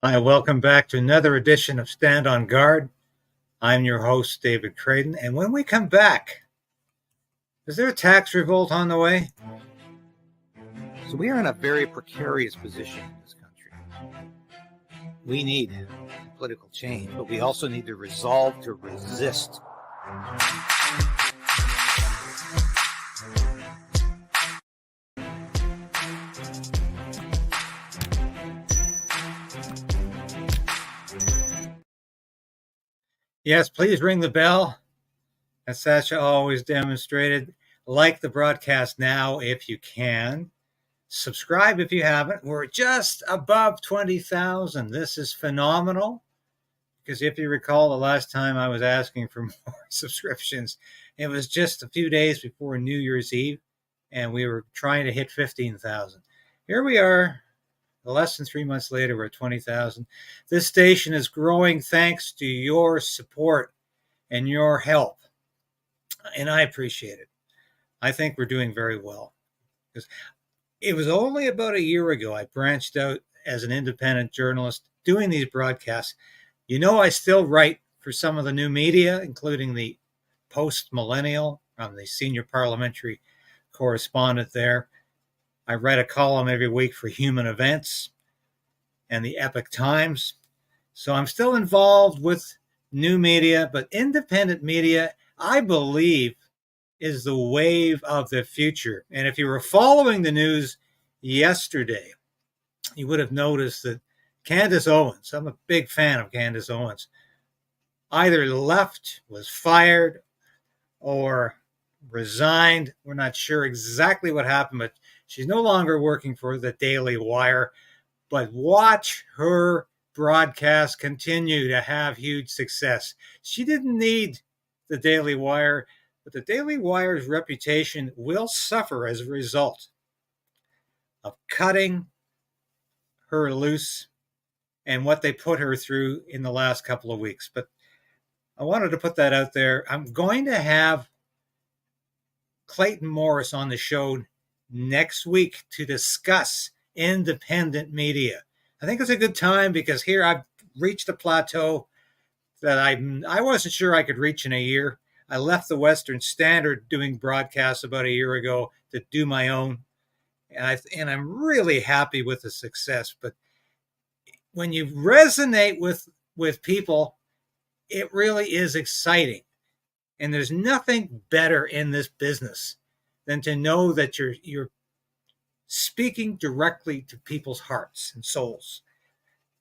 Hi, welcome back to another edition of Stand on Guard. I'm your host, David Krayden. And when we come back, is there a tax revolt on the way? So we are in a very precarious position in this country. We need political change, but we also need the resolve to resist. Yes, please ring the bell, as Sasha always demonstrated. Like the broadcast now if you can. Subscribe if you haven't. We're just above 20,000. This is phenomenal because if you recall, the last time I was asking for more subscriptions, it was just a few days before New Year's Eve, and we were trying to hit 15,000. Here we are. Less than 3 months later, we're at 20,000. This station is growing thanks to your support and your help, and I appreciate it. I think we're doing very well. Because it was only about a year ago I branched out as an independent journalist doing these broadcasts. You know, I still write for some of the new media, including the Post-Millennial. I'm the senior parliamentary correspondent there. I write a column every week for Human Events and the Epoch Times. So I'm still involved with new media, but independent media, I believe, is the wave of the future. And if you were following the news yesterday, you would have noticed that Candace Owens, I'm a big fan of Candace Owens, either left, was fired, or resigned. We're not sure exactly what happened, but she's no longer working for the Daily Wire. But watch her broadcast continue to have huge success. She didn't need the Daily Wire, but the Daily Wire's reputation will suffer as a result of cutting her loose and what they put her through in the last couple of weeks. But I wanted to put that out there. I'm going to have Clayton Morris on the show next week to discuss independent media. I think it's a good time because here I've reached a plateau that I wasn't sure I could reach in a year. I left the Western Standard doing broadcasts about a year ago to do my own. And I'm really happy with the success. But when you resonate with people, it really is exciting. And there's nothing better in this business than to know that you're speaking directly to people's hearts and souls,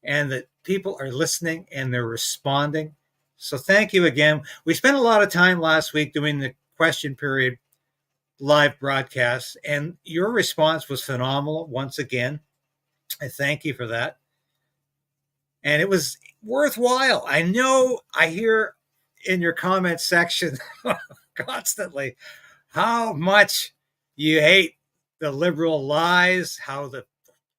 and that people are listening and they're responding. So thank you again. We spent a lot of time last week doing the question period live broadcasts, and your response was phenomenal once again. I thank you for that. And it was worthwhile. I know I hear in your comment section constantly how much you hate the liberal lies, how the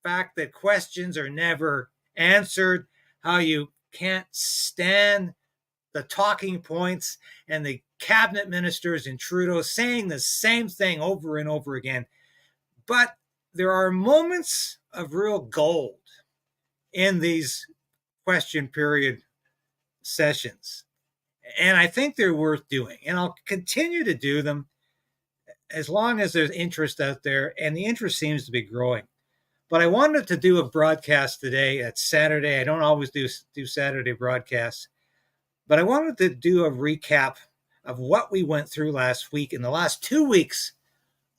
fact that questions are never answered, how you can't stand the talking points and the cabinet ministers in Trudeau saying the same thing over and over again. But there are moments of real gold in these question period sessions. And I think they're worth doing. And I'll continue to do them as long as there's interest out there. And the interest seems to be growing. But I wanted to do a broadcast today. It's Saturday. I don't always do Saturday broadcasts. But I wanted to do a recap of what we went through last week in the last 2 weeks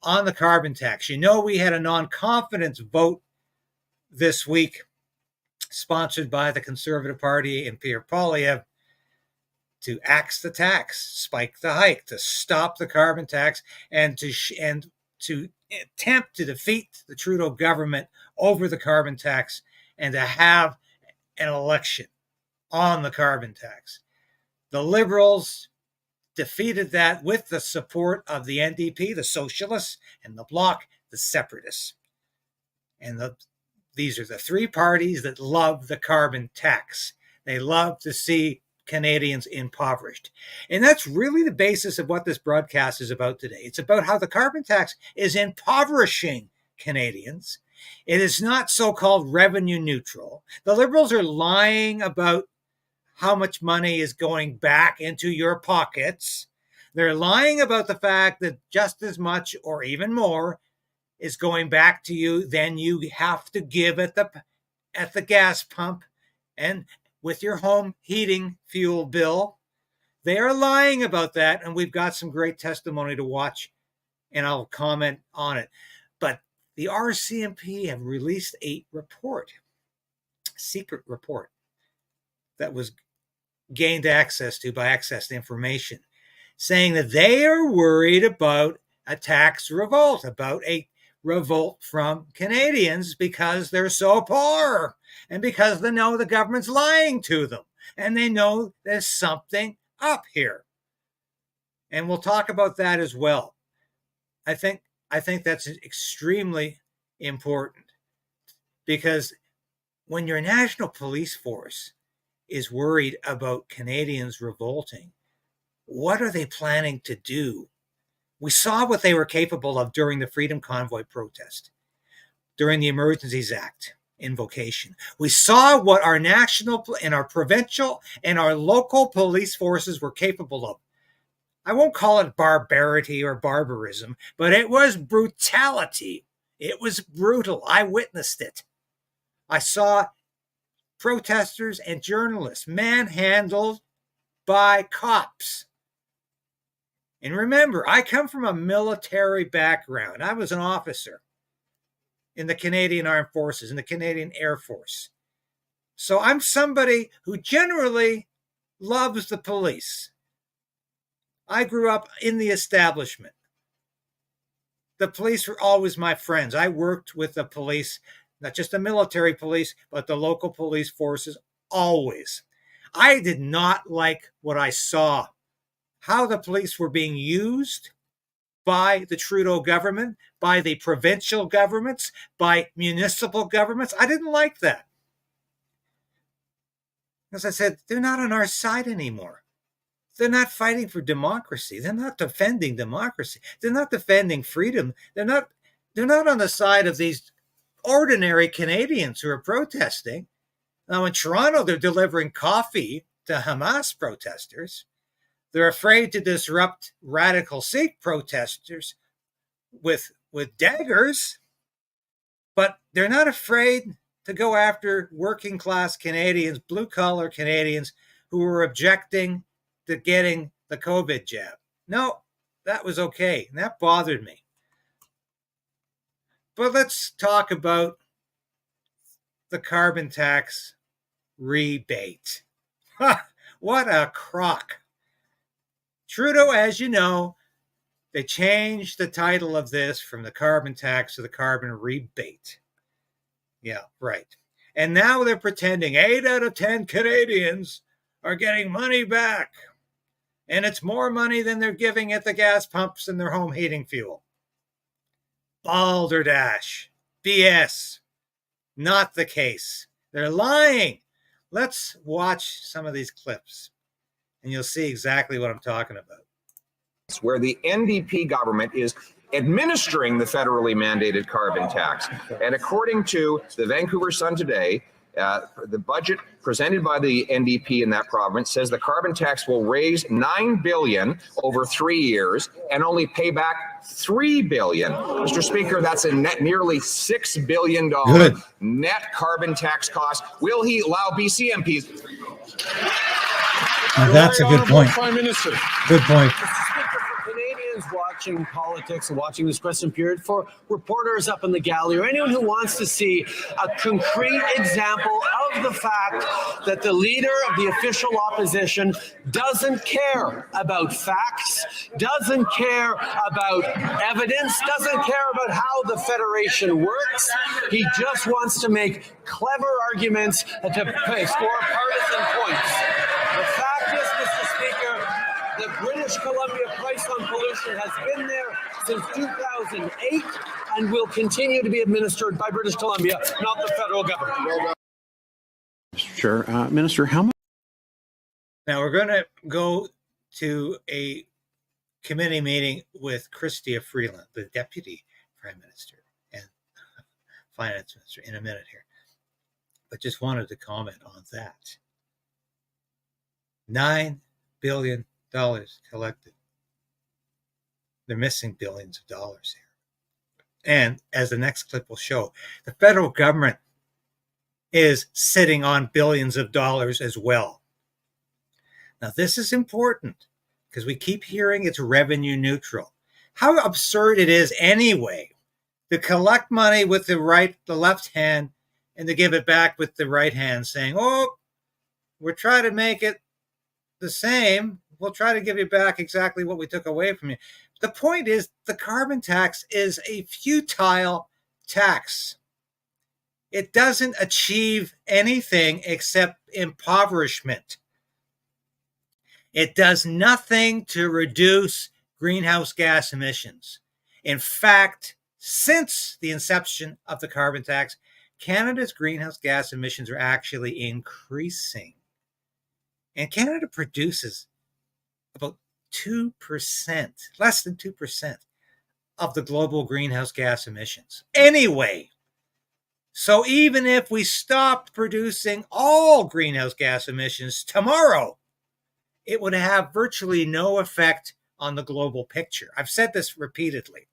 on the carbon tax. You know, we had a non-confidence vote this week sponsored by the Conservative Party and Pierre Poilievre to axe the tax, spike the hike, to stop the carbon tax, and to attempt to defeat the Trudeau government over the carbon tax and to have an election on the carbon tax. The Liberals defeated that with the support of the NDP, the Socialists, and the Bloc, the Separatists. And these are the three parties that love the carbon tax. They love to see Canadians impoverished. And that's really the basis of what this broadcast is about today. It's about how the carbon tax is impoverishing Canadians. It is not so-called revenue neutral. The Liberals are lying about how much money is going back into your pockets. They're lying about the fact that just as much or even more is going back to you than you have to give at the gas pump and with your home heating fuel bill. They are lying about that, and we've got some great testimony to watch, and I'll comment on it. But the RCMP have released a report, a secret report, that was gained access to by Access to Information, saying that they are worried about a tax revolt, about a revolt from Canadians because they're so poor and because they know the government's lying to them and they know there's something up here. And we'll talk about that as well. I think that's extremely important, because when your national police force is worried about Canadians revolting, what are they planning to do? We saw what they were capable of during the Freedom Convoy protest, during the Emergencies Act invocation. We saw what our national and our provincial and our local police forces were capable of. I won't call it barbarity or barbarism, but it was brutality. It was brutal. I witnessed it. I saw protesters and journalists manhandled by cops. And remember, I come from a military background. I was an officer in the Canadian Armed Forces, in the Canadian Air Force. So I'm somebody who generally loves the police. I grew up in the establishment. The police were always my friends. I worked with the police, not just the military police, but the local police forces, always. I did not like what I saw, how the police were being used by the Trudeau government, by the provincial governments, by municipal governments. I didn't like that. As I said, they're not on our side anymore. They're not fighting for democracy. They're not defending democracy. They're not defending freedom. They're not on the side of these ordinary Canadians who are protesting. Now in Toronto, they're delivering coffee to Hamas protesters. They're afraid to disrupt radical Sikh protesters with daggers, but they're not afraid to go after working class Canadians, blue collar Canadians who are objecting to getting the COVID jab. No, that was okay. And that bothered me. But let's talk about the carbon tax rebate. What a crock. Trudeau, as you know, they changed the title of this from the carbon tax to the carbon rebate. Yeah, right. And now they're pretending 8 out of 10 Canadians are getting money back. And it's more money than they're giving at the gas pumps and their home heating fuel. Balderdash. BS. Not the case. They're lying. Let's watch some of these clips, and you'll see exactly what I'm talking about. Where the NDP government is administering the federally mandated carbon tax. And according to the Vancouver Sun today, the budget presented by the NDP in that province says the carbon tax will raise $9 billion over 3 years and only pay back $3 billion. Mr. Speaker, that's a net nearly $6 billion net carbon tax cost. Will he allow BC MPs? That's a good point. Prime Minister. Good point. Canadians watching politics and watching this question period, for reporters up in the gallery, or anyone who wants to see a concrete example of the fact that the leader of the official opposition doesn't care about facts, doesn't care about evidence, doesn't care about how the Federation works. He just wants to make clever arguments to score partisan points. The fact is, Mr. Speaker, the British Columbia price on pollution has been there since 2008 and will continue to be administered by British Columbia, not the federal government. Sure. Minister, how much? Now we're going to go to a committee meeting with Chrystia Freeland, the Deputy Prime Minister. And finance minister in a minute here. But just wanted to comment on that. $9 billion collected. They're missing billions of dollars here. And as the next clip will show, the federal government is sitting on billions of dollars as well. Now, this is important because we keep hearing it's revenue neutral. How absurd it is anyway to collect money with the left hand and to give it back with the right hand, saying, oh, we're trying to make it the same. We'll try to give you back exactly what we took away from you. The point is, the carbon tax is a futile tax. It doesn't achieve anything except impoverishment. It does nothing to reduce greenhouse gas emissions. In fact, since the inception of the carbon tax, Canada's greenhouse gas emissions are actually increasing. And Canada produces about 2%, less than 2% of the global greenhouse gas emissions. Anyway, so even if we stopped producing all greenhouse gas emissions tomorrow, it would have virtually no effect on the global picture. I've said this repeatedly.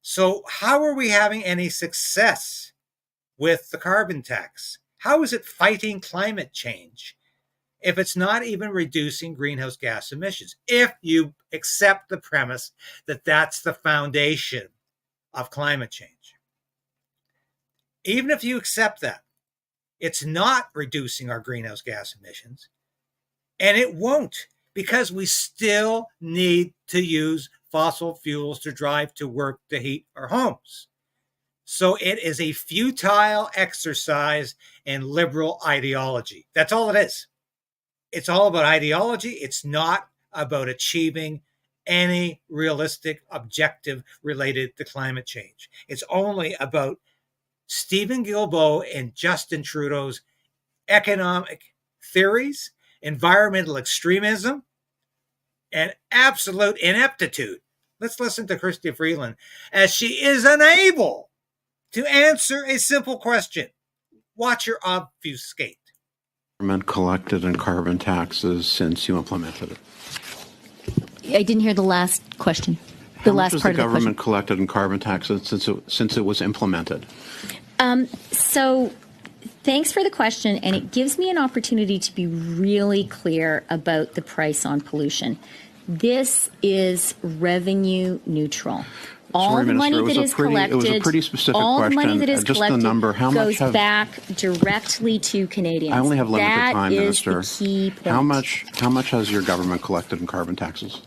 So how are we having any success with the carbon tax? How is it fighting climate change if it's not even reducing greenhouse gas emissions? If you accept the premise that that's the foundation of climate change. Even if you accept that, it's not reducing our greenhouse gas emissions. And it won't, because we still need to use fossil fuels to drive to work to heat our homes. So it is a futile exercise in liberal ideology. That's all it is. It's all about ideology. It's not about achieving any realistic objective related to climate change. It's only about Stephen Guilbeault and Justin Trudeau's economic theories, environmental extremism, and absolute ineptitude. Let's listen to Chrystia Freeland as she is unable to answer a simple question. Watch her obfuscate. Government collected in carbon taxes since you implemented it? I didn't hear the last question. How much has the government collected in carbon taxes since it was implemented? So thanks for the question, and it gives me an opportunity to be really clear about the price on pollution. This is revenue neutral. All the money that is collected, it was a pretty specific question. All the money that is just collected the number, how much goes back directly to Canadians. I only have limited time, Minister. That is the key point. How much has your government collected in carbon taxes?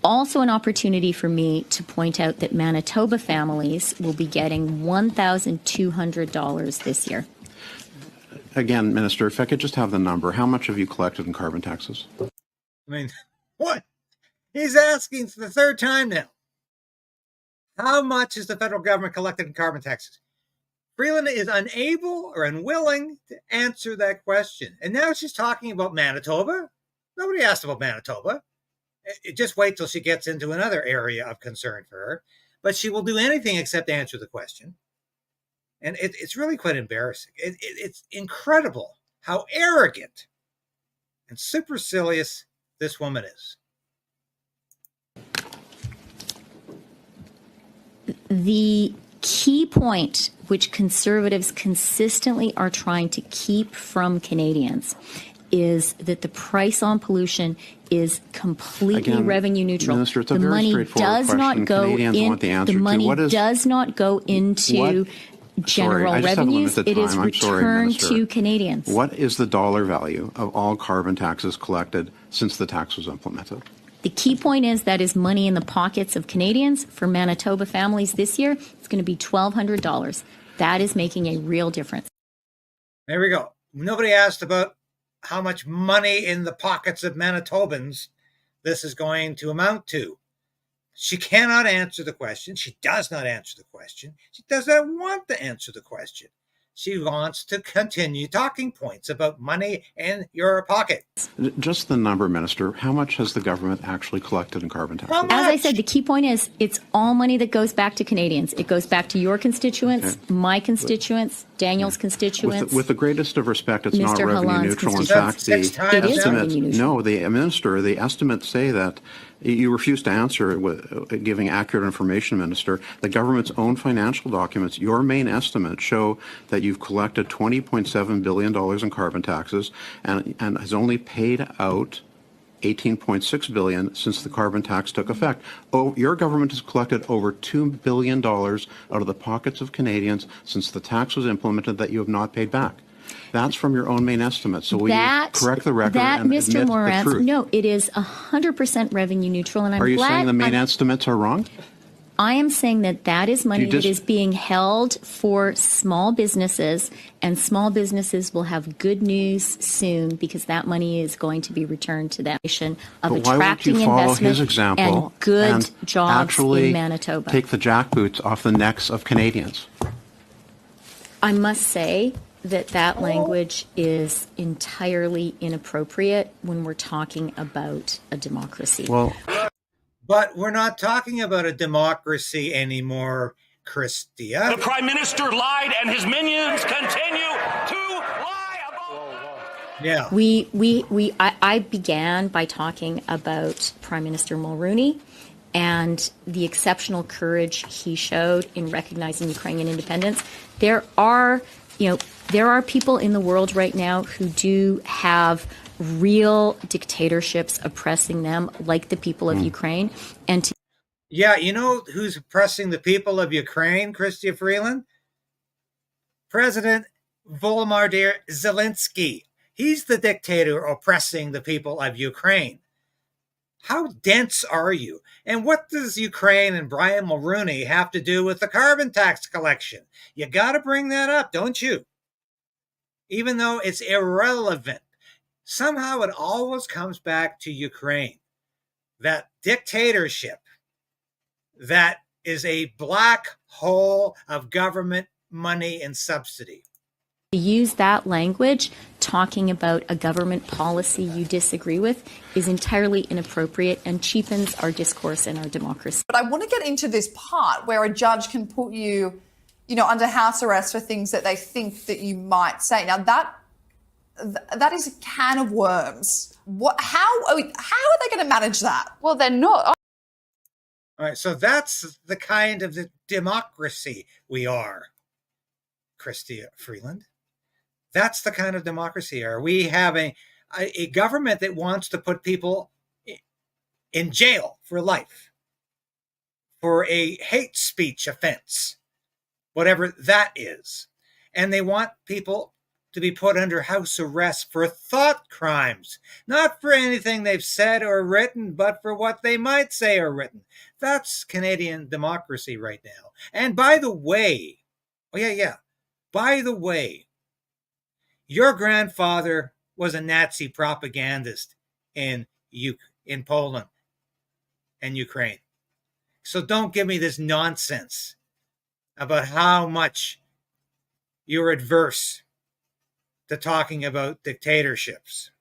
Also an opportunity for me to point out that Manitoba families will be getting $1,200 this year. Again, Minister, if I could just have the number, how much have you collected in carbon taxes? I mean, what? He's asking for the third time now. How much has the federal government collected in carbon taxes? Freeland is unable or unwilling to answer that question. And now she's talking about Manitoba. Nobody asked about Manitoba. Just wait till she gets into another area of concern for her. But she will do anything except answer the question. And it's really quite embarrassing. It's incredible how arrogant and supercilious this woman is. The key point, which Conservatives consistently are trying to keep from Canadians, is that the price on pollution is completely revenue neutral. Minister, it's a the very money straightforward does question. not go Canadians in. want the answer The money to. does not go into general revenues. It is returned to Canadians. What is the dollar value of all carbon taxes collected since the tax was implemented? The key point is that is money in the pockets of Canadians. For Manitoba families this year, it's going to be $1,200. That is making a real difference. There we go. Nobody asked about how much money in the pockets of Manitobans this is going to amount to. She cannot answer the question. She does not answer the question. She does not want to answer the question. She wants to continue talking points about money in your pocket. Just the number, Minister. How much has the government actually collected in carbon taxes? As I said, the key point is it's all money that goes back to Canadians. It goes back to your constituents, my constituents, Daniel's constituents. With the greatest of respect, it's not Mr. revenue Halland's neutral. In constituents. fact, Six the times It is now. revenue neutral. No, the Minister, the estimates say that you refuse to answer with giving accurate information, Minister. The government's own financial documents, your main estimates show that you've collected $20.7 billion in carbon taxes and has only paid out $18.6 billion since the carbon tax took effect. Oh, your government has collected over $2 billion out of the pockets of Canadians since the tax was implemented that you have not paid back. That's from your own main estimate. So will you correct the record and Mr. admit Moran, the truth? no, it is 100% revenue neutral, and I'm Are you glad saying the main estimates are wrong? I am saying that is money just- that is being held for small businesses, and small businesses will have good news soon because that money is going to be returned to them of But why won't attracting you follow investment his example and good and jobs actually in Manitoba? take the jackboots off the necks of Canadians? I must say that language is entirely inappropriate when we're talking about a democracy. Well, But we're not talking about a democracy anymore, Christia. The Prime Minister lied, and his minions continue to lie about Yeah. I began by talking about Prime Minister Mulroney and the exceptional courage he showed in recognizing Ukrainian independence. There are people in the world right now who do have real dictatorships oppressing them, like the people of Ukraine. And Yeah, you know who's oppressing the people of Ukraine, Chrystia Freeland? President Volodymyr Zelensky. He's the dictator oppressing the people of Ukraine. How dense are you? And what does Ukraine and Brian Mulroney have to do with the carbon tax collection? You got to bring that up, don't you? Even though it's irrelevant. Somehow it always comes back to Ukraine. That dictatorship that is a black hole of government money and subsidy. to use that language, talking about a government policy you disagree with, is entirely inappropriate and cheapens our discourse and our democracy. But I want to get into this part where a judge can put you, under house arrest for things that they think that you might say. Now that is a can of worms. How are they going to manage that? Well, they're not. All right, so that's the kind of the democracy we are, Chrystia Freeland. That's the kind of democracy are. We have a government that wants to put people in jail for life for a hate speech offense, whatever that is. And they want people to be put under house arrest for thought crimes, not for anything they've said or written, but for what they might say or written. That's Canadian democracy right now. And by the way, by the way, your grandfather was a Nazi propagandist in Poland and Ukraine. So don't give me this nonsense about how much you're adverse to talking about dictatorships.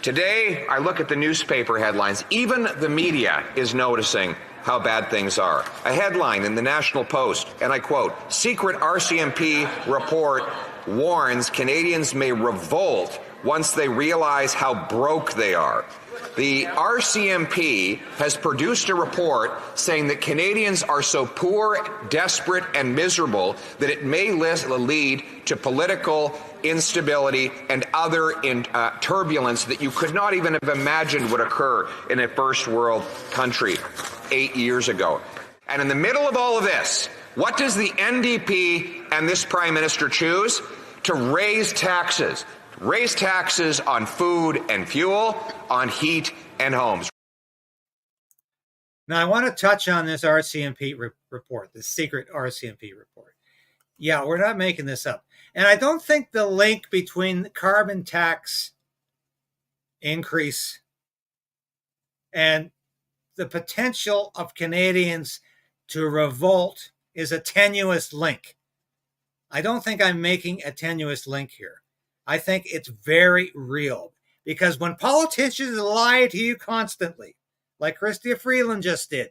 Today, I look at the newspaper headlines. Even the media is noticing how bad things are. A headline in the National Post, and I quote, "Secret RCMP report warns Canadians may revolt once they realize how broke they are." The RCMP has produced a report saying that Canadians are so poor, desperate, and miserable that it may lead to political instability and other turbulence that you could not even have imagined would occur in a first world country 8 years ago. And in the middle of all of this, what does the NDP and this Prime Minister choose? To raise taxes. Raise taxes on food and fuel, on heat and homes. Now, I want to touch on this RCMP report, the secret RCMP report. Yeah, we're not making this up. And I don't think the link between the carbon tax increase and the potential of Canadians to revolt is a tenuous link. I don't think I'm making a tenuous link here. I think it's very real, because when politicians lie to you constantly, like Chrystia Freeland just did,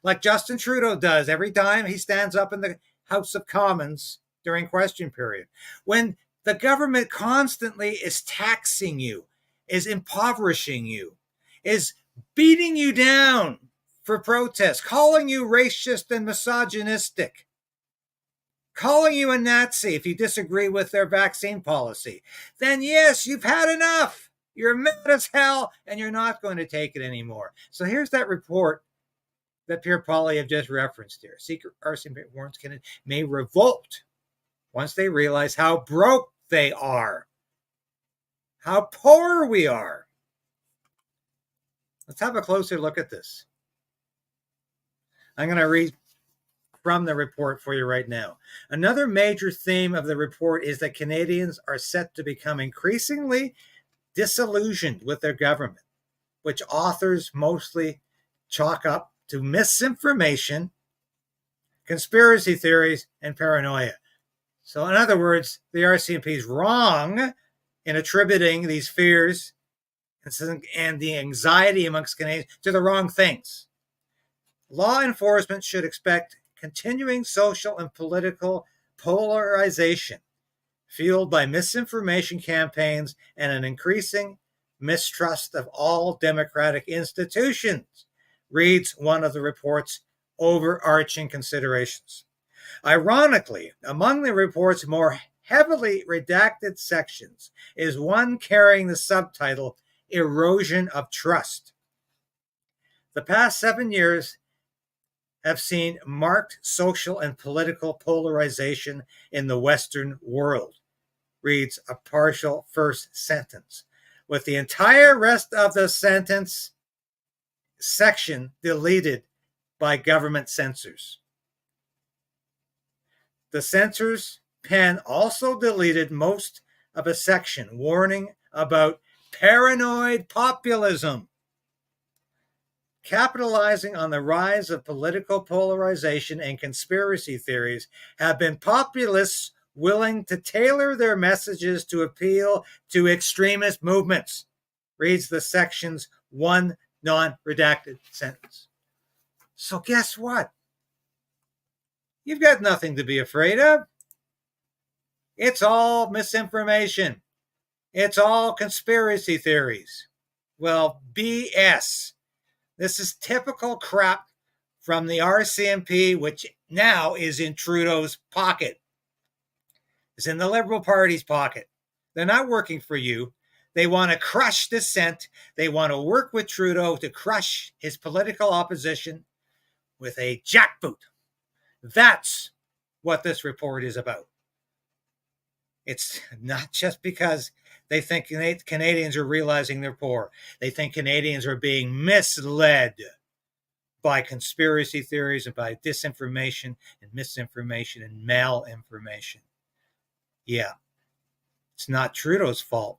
like Justin Trudeau does every time he stands up in the House of Commons during question period, when the government constantly is taxing you, is impoverishing you, is beating you down for protests, calling you racist and misogynistic, calling you a Nazi if you disagree with their vaccine policy, then yes, you've had enough. You're mad as hell, and you're not going to take it anymore. So here's that report that Pierre Poilievre just referenced here. Secret RCMP warns Canada may revolt once they realize how broke they are, how poor we are. Let's have a closer look at this. I'm going to read from the report for you right now. Another major theme of the report is that Canadians are set to become increasingly disillusioned with their government, which authors mostly chalk up to misinformation, conspiracy theories, and paranoia. So in other words, the RCMP is wrong in attributing these fears and the anxiety amongst Canadians to the wrong things. Law enforcement should expect continuing social and political polarization, fueled by misinformation campaigns and an increasing mistrust of all democratic institutions, reads one of the report's overarching considerations. Ironically, among the report's more heavily redacted sections is one carrying the subtitle Erosion of Trust. The past 7 years have seen marked social and political polarization in the Western world, reads a partial first sentence, with the entire rest of the sentence section deleted by government censors. The censor's pen also deleted most of a section warning about paranoid populism. Capitalizing on the rise of political polarization and conspiracy theories have been populists willing to tailor their messages to appeal to extremist movements, reads the section's one non-redacted sentence. So guess what? You've got nothing to be afraid of. It's all misinformation. It's all conspiracy theories. Well, BS. This is typical crap from the RCMP, which now is in Trudeau's pocket. It's in the Liberal Party's pocket. They're not working for you. They want to crush dissent. They want to work with Trudeau to crush his political opposition with a jackboot. That's what this report is about. It's not just because they think Canadians are realizing they're poor. They think Canadians are being misled by conspiracy theories and by disinformation and misinformation and malinformation. Yeah, it's not Trudeau's fault.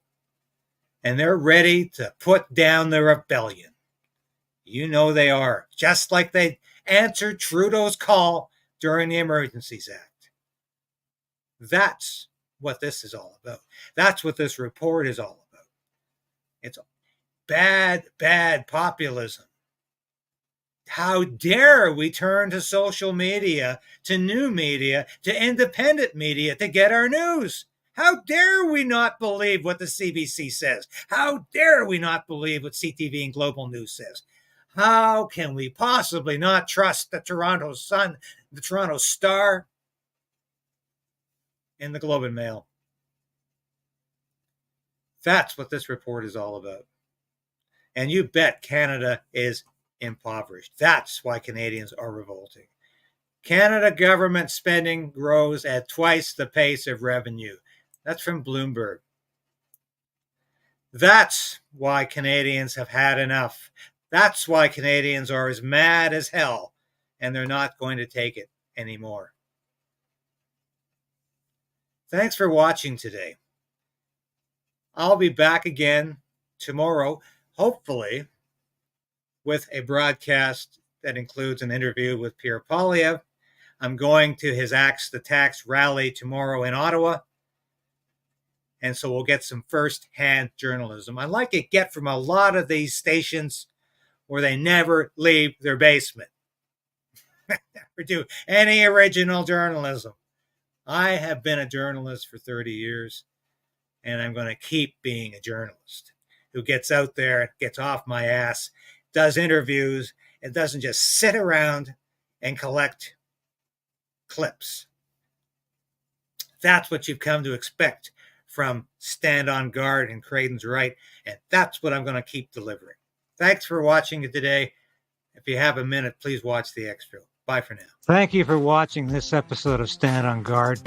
And they're ready to put down the rebellion. You know they are, just like they answered Trudeau's call during the Emergencies Act. That's what this is all about. That's what this report is all about. It's bad populism. How dare we turn to social media, to new media, to independent media to get our news? How dare we not believe what the CBC says? How dare we not believe what CTV and Global News says? How can we possibly not trust the Toronto Sun, the Toronto Star, and the Globe and Mail? That's what this report is all about. And you bet Canada is impoverished. That's why Canadians are revolting. Canada government spending grows at twice the pace of revenue. That's from Bloomberg. That's why Canadians have had enough. That's why Canadians are as mad as hell, and they're not going to take it anymore. Thanks for watching today. I'll be back again tomorrow, hopefully, with a broadcast that includes an interview with Pierre Poilievre. I'm going to his Axe the Tax rally tomorrow in Ottawa. And so we'll get some first-hand journalism. I like it get from a lot of these stations where they never leave their basement. Never do any original journalism. I have been a journalist for 30 years, and I'm going to keep being a journalist who gets out there, gets off my ass, does interviews, and doesn't just sit around and collect clips. That's what you've come to expect from Stand on Guard and Krayden's Right, and that's what I'm going to keep delivering. Thanks for watching it today. If you have a minute, please watch the extra. Bye for now. Thank you for watching this episode of Stand on Guard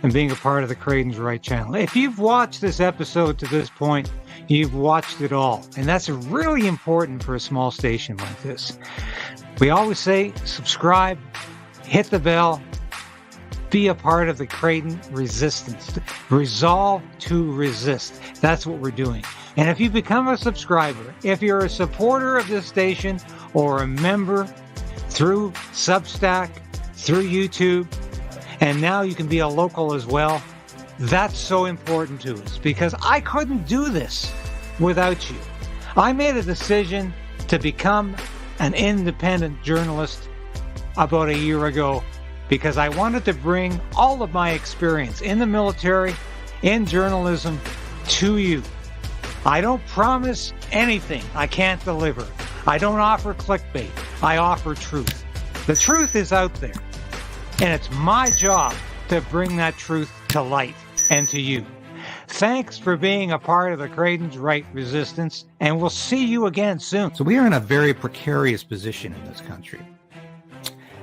and being a part of the Krayden's Right channel. If you've watched this episode to this point, you've watched it all. And that's really important for a small station like this. We always say subscribe, hit the bell, be a part of the Krayden resistance. Resolve to resist. That's what we're doing. And if you become a subscriber, if you're a supporter of this station or a member through Substack, through YouTube, and now you can be a local as well, that's so important to us because I couldn't do this without you. I made a decision to become an independent journalist about a year ago because I wanted to bring all of my experience in the military, in journalism, to you. I don't promise anything I can't deliver. I don't offer clickbait. I offer truth. The truth is out there, and it's my job to bring that truth to light and to you. Thanks for being a part of the Krayden's Right resistance, and we'll see you again soon. So we are in a very precarious position in this country.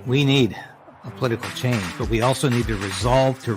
We need a political change, but we also need to resolve to